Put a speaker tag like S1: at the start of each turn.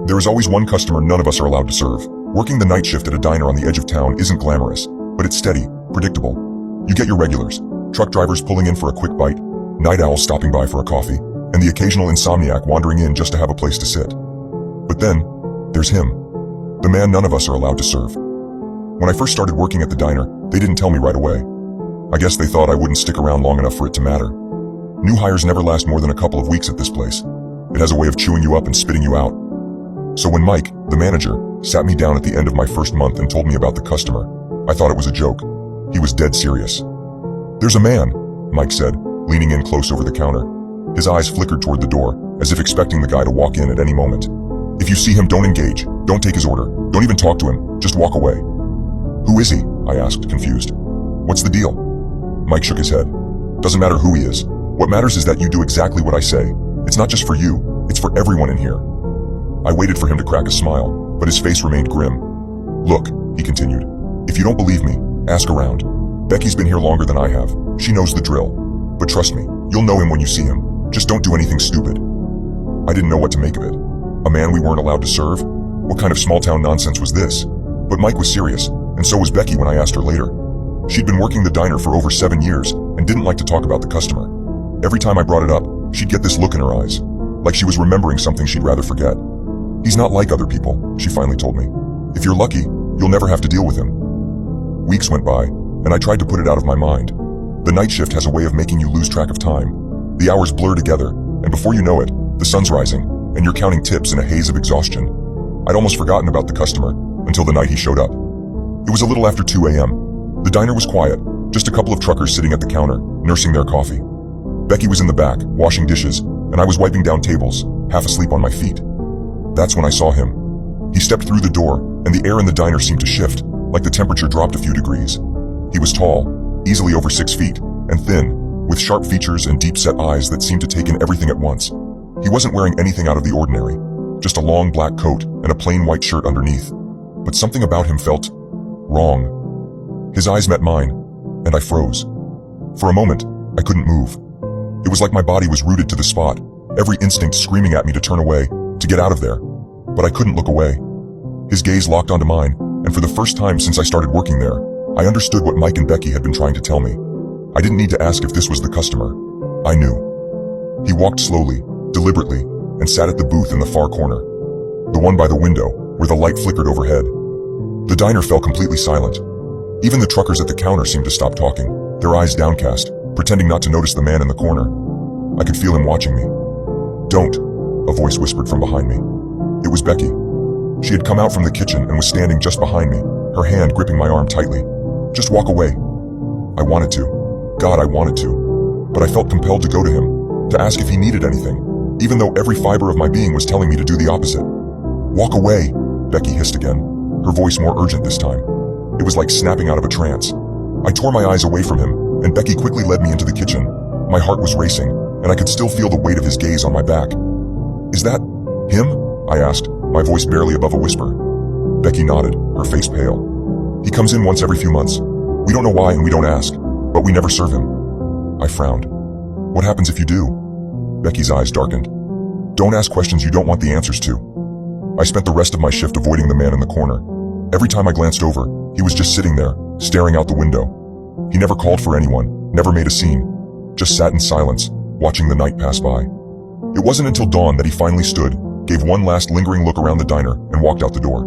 S1: There is always one customer none of us are allowed to serve. Working the night shift at a diner on the edge of town isn't glamorous, but it's steady, predictable. You get your regulars, truck drivers pulling in for a quick bite, night owls stopping by for a coffee, and the occasional insomniac wandering in just to have a place to sit. But then, there's him, the man none of us are allowed to serve. When I first started working at the diner, they didn't tell me right away. I guess they thought I wouldn't stick around long enough for it to matter. New hires never last more than a couple of weeks at this place. It has a way of chewing you up and spitting you out. So when Mike, the manager, sat me down at the end of my first month and told me about the customer, I thought it was a joke. He was dead serious. "There's a man," Mike said, leaning in close over the counter. His eyes flickered toward the door, as if expecting the guy to walk in at any moment. "If you see him, don't engage. Don't take his order. Don't even talk to him. Just walk away." "Who is he?" I asked, confused. "What's the deal?" Mike shook his head. "Doesn't matter who he is. What matters is that you do exactly what I say. It's not just for you, it's for everyone in here." I waited for him to crack a smile, but his face remained grim. "Look," he continued, "if you don't believe me, ask around. Becky's been here longer than I have. She knows the drill. But trust me, you'll know him when you see him. Just don't do anything stupid." I didn't know what to make of it. A man we weren't allowed to serve? What kind of small-town nonsense was this? But Mike was serious, and so was Becky when I asked her later. She'd been working the diner for over 7 years and didn't like to talk about the customer. Every time I brought it up, she'd get this look in her eyes, like she was remembering something she'd rather forget. "He's not like other people," she finally told me. "If you're lucky, you'll never have to deal with him." Weeks went by, and I tried to put it out of my mind. The night shift has a way of making you lose track of time. The hours blur together, and before you know it, the sun's rising, and you're counting tips in a haze of exhaustion. I'd almost forgotten about the customer, until the night he showed up. It was a little after 2 a.m. The diner was quiet, just a couple of truckers sitting at the counter, nursing their coffee. Becky was in the back, washing dishes, and I was wiping down tables, half asleep on my feet. That's when I saw him. He stepped through the door, and the air in the diner seemed to shift, like the temperature dropped a few degrees. He was tall, easily over 6 feet, and thin, with sharp features and deep-set eyes that seemed to take in everything at once. He wasn't wearing anything out of the ordinary, just a long black coat and a plain white shirt underneath. But something about him felt wrong. His eyes met mine, and I froze. For a moment, I couldn't move. It was like my body was rooted to the spot, every instinct screaming at me to turn away, to get out of there. But I couldn't look away. His gaze locked onto mine, and for the first time since I started working there, I understood what Mike and Becky had been trying to tell me. I didn't need to ask if this was the customer. I knew. He walked slowly, deliberately, and sat at the booth in the far corner. The one by the window, where the light flickered overhead. The diner fell completely silent. Even the truckers at the counter seemed to stop talking, their eyes downcast, pretending not to notice the man in the corner. I could feel him watching me. "Don't," a voice whispered from behind me. It was Becky. She had come out from the kitchen and was standing just behind me, her hand gripping my arm tightly. "Just walk away." I wanted to. God, I wanted to. But I felt compelled to go to him, to ask if he needed anything, even though every fiber of my being was telling me to do the opposite. "Walk away," Becky hissed again, her voice more urgent this time. It was like snapping out of a trance. I tore my eyes away from him, and Becky quickly led me into the kitchen. My heart was racing, and I could still feel the weight of his gaze on my back. "Is that him?" I asked, my voice barely above a whisper. Becky nodded, her face pale. "He comes in once every few months. We don't know why and we don't ask, but we never serve him." I frowned. "What happens if you do?" Becky's eyes darkened. "Don't ask questions you don't want the answers to." I spent the rest of my shift avoiding the man in the corner. Every time I glanced over, he was just sitting there, staring out the window. He never called for anyone, never made a scene, just sat in silence, watching the night pass by. It wasn't until dawn that he finally stood, gave one last lingering look around the diner, and walked out the door.